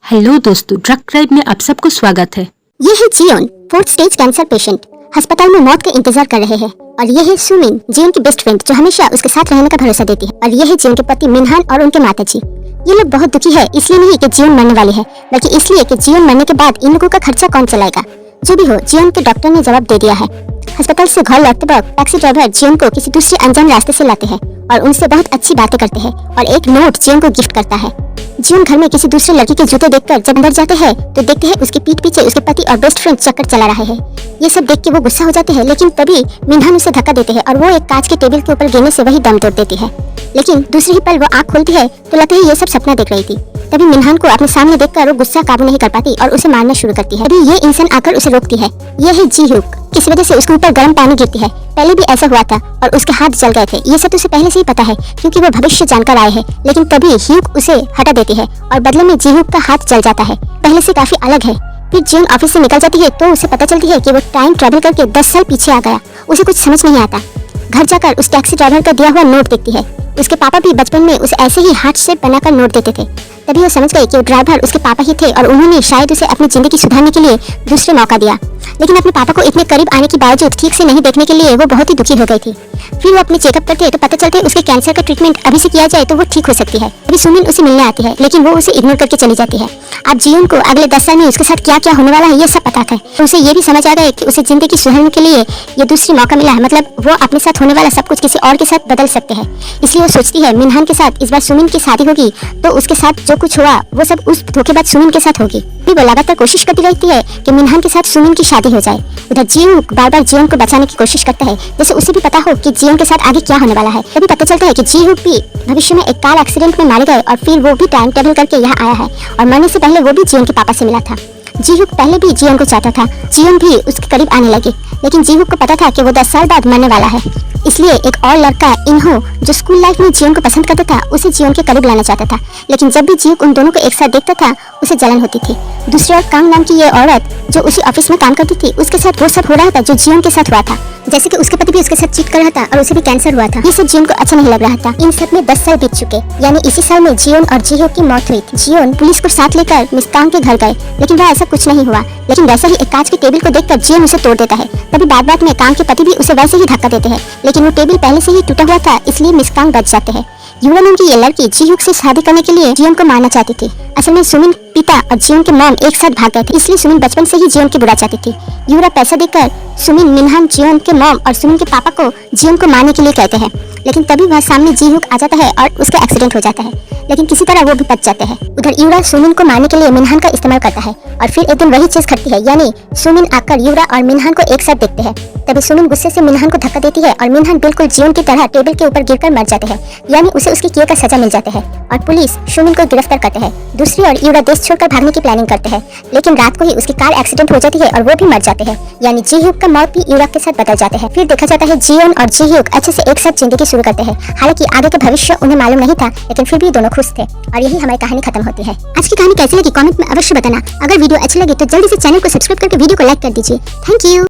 Hello दोस्तों, drug tribe में आप सबको स्वागत है। ये है Xeon, 4th stage cancer patient, अस्पताल में मौत का इंतजार कर रहे हैं। और ये है सुमिन, जियोन की बेस्ट फ्रेंड जो हमेशा उसके साथ रहने का भरोसा देती है। और ये है जियोन के पति मिनहान और उनके माताजी। ये लोग बहुत दुखी है, इसलिए नहीं कि जियोन मरने वाली है, बल्कि इसलिए कि जियोन मरने के बाद इन लोगों का खर्चा कौन चलाएगा। जो भी हो, जियोन के डॉक्टर ने जवाब दे दिया है। अस्पताल से घर लौटते वक्त टैक्सी ड्राइवर जियोन को किसी दूसरे अनजान रास्ते से लाते हैं और उनसे बहुत अच्छी बातें करते हैं और एक नोट जियोन को गिफ्ट करता है। जियोन घर में किसी दूसरे लड़की के जूते देखकर जब अंदर जाते हैं तो देखते हैं उसके पीठ पीछे उसके पति और बेस्ट फ्रेंड चक्कर चला रहे हैं। ये सब देख के वो गुस्सा हो जाते हैं, लेकिन तभी मिनहान उसे धक्का देते हैं और वो एक कांच के टेबल के ऊपर गिरने से वही दम तोड़ देती है। लेकिन दूसरी ही पल वो आंख खोलती है तो लगता है ये सब सपना देख रही थी। तभी मिनहान को अपने सामने देखकर वो गुस्सा काबू नहीं कर पाती और उसे मारना शुरू करती है। तभी ये इंसान आकर उसे रोकती है। ये है जी हुक। किसी वजह से उसके ऊपर गर्म पानी गिरती है। पहले भी ऐसा हुआ था और उसके हाथ जल गए थे। ये सब उसे पहले से ही पता है क्योंकि वो भविष्य जानकर आए हैं। लेकिन तभी ह्यूक उसे हटा देती है और बदले में जी हुक का हाथ जल जाता है। पहले से काफी अलग है। फिर जियोन ऑफिस से निकल जाती है तो उसे पता चलती है कि वो टाइम ट्रेवल करके 10 साल पीछे आ गया। उसे कुछ समझ नहीं आता। घर जाकर उस टैक्सी ड्राइवर का दिया हुआ नोट देखती है। उसके पापा भी बचपन में उसे ऐसे ही हाथ से बनाकर नोट देते थे। तभी वो समझ गई कि वो ड्राइवर उसके पापा ही थे और उन्होंने शायद उसे अपनी जिंदगी सुधारने के लिए दूसरे मौका दिया। लेकिन अपने पापा को इतने करीब आने के बावजूद ठीक से नहीं देखने के लिए वो बहुत ही दुखी हो गई थी। फिर वो अपने चेकअप करते तो पता चलता है उसके कैंसर का ट्रीटमेंट अभी से किया जाए तो वो ठीक हो सकती है। अभी सुमिन उसे मिलने आती है, लेकिन वो उसे इग्नोर करके चली जाती है। अब जियोन को अगले 10 साल में उसके साथ क्या क्या होने वाला है ये सब पता था। तो उसे ये भी समझ आ गया कि उसे जिंदगी सुधारने के लिए ये दूसरी मौका मिला है। मतलब वो अपने साथ होने वाला सब कुछ किसी और के साथ बदल सकते हैं। इसलिए वो सोचती है मिनहान के साथ इस बार सुमिन की शादी होगी तो उसके साथ जो कुछ हुआ वो सब उस धोखेबाज सुमिन के साथ होगी। फिर वो लगातार कोशिश करती रहती है कि मिनहान के साथ सुमिन की शादी हो जाए। उधर जियोन बार बार जियोन को बचाने की कोशिश करता है, जैसे उसे भी पता हो कि जियोन के साथ आगे क्या होने वाला है। तभी पता चलता है कि जियोन भी भविष्य में एक कार एक्सीडेंट में मारे गए और फिर वो भी टाइम ट्रेवल करके यहाँ आया है और मरने से पहले वो भी जियोन के पापा से मिला था। जीहुक पहले भी जियोन को चाहता था। जियोन भी उसके करीब आने लगी, लेकिन जीहुक को पता था कि वो 10 साल बाद मरने वाला है। इसलिए एक और लड़का इन्हो जो स्कूल लाइफ में जियोन को पसंद करता था उसे जियोन के करीब लाना चाहता था। लेकिन जब भी जीहुक उन दोनों को एक साथ देखता था उसे जलन होती थी। दूसरी ओर कांग नाम की ये औरत जो उसी ऑफिस में काम करती थी, उसके साथ वो सब हो रहा था जो जियोन के साथ हुआ था। जैसे कि उसके पति भी उसके साथ चीट कर रहा था और उसे भी कैंसर हुआ था। ये सब जियोन को अच्छा नहीं लग रहा था। इन सब में 10 साल बीत चुके, यानी इसी साल में जियोन और जीहुक की मौत हुई थी। जियोन पुलिस को साथ लेकर मिस कांग के घर गए, लेकिन वहाँ ऐसा कुछ नहीं हुआ। लेकिन वैसे ही एक कांच की टेबल को देखकर जियोन उसे तोड़ देता है। तभी बात में कांग के पति भी उसे वैसे ही धक्का देते हैं, लेकिन वो टेबल पहले से ही टूटा हुआ था, इसलिए मिस कांग बच जाते हैं। यूरा नाम की ये लड़की जीहुक से शादी करने के लिए जियोन को मारना चाहती थी। असल में सुमिन पिता और जियोन के मॉम एक साथ भाग गए थे, इसलिए सुमिन बचपन से ही जियोन की बुरा चाहती थी। यूरा पैसा देकर सुमिन, मिनहान, जियोन के मॉम और सुमिन के पापा को जियोन को मारने के लिए कहते हैं। लेकिन तभी वह सामने जीहुक आ जाता है और उसका एक्सीडेंट हो जाता है, लेकिन किसी तरह वो भी बच जाते हैं। उधर यूरा सुमिन को मारने के लिए मिनहान का इस्तेमाल करता है और फिर एक दिन वही चीज घटती है, यानी सुमिन आकर यूरा और मिनहान को एक साथ देखते हैं। तभी सुमिन गुस्से से मिनहान को धक्का देती है और मिनहान बिल्कुल जियोन की तरह टेबल के ऊपर गिरकर मर जाते हैं, यानी उसे उसके किए का सजा मिल जाता है और पुलिस सुमिन को गिरफ्तार करते हैं। दूसरी ओर यूरा देश छोड़कर भागने की प्लानिंग करते हैं, लेकिन रात को ही उसकी कार एक्सीडेंट हो जाती है और वो भी मर जाते हैं, यानी जीहुक का मौत भी यूरा के साथ बदल जाते हैं। फिर देखा जाता है जियोन और जीहुक अच्छे से एक साथ जिंदगी शुरू करते हैं। हालांकि आगे का भविष्य उन्हें मालूम नहीं था, लेकिन फिर भी दोनों खुश थे और यही हमारी कहानी खत्म होती है। आज की कहानी कैसी लगी कमेंट में अवश्य बताना। अगर वीडियो अच्छी लगी तो जल्दी से चैनल को सब्सक्राइब करके वीडियो को लाइक कर दीजिए। Thank you.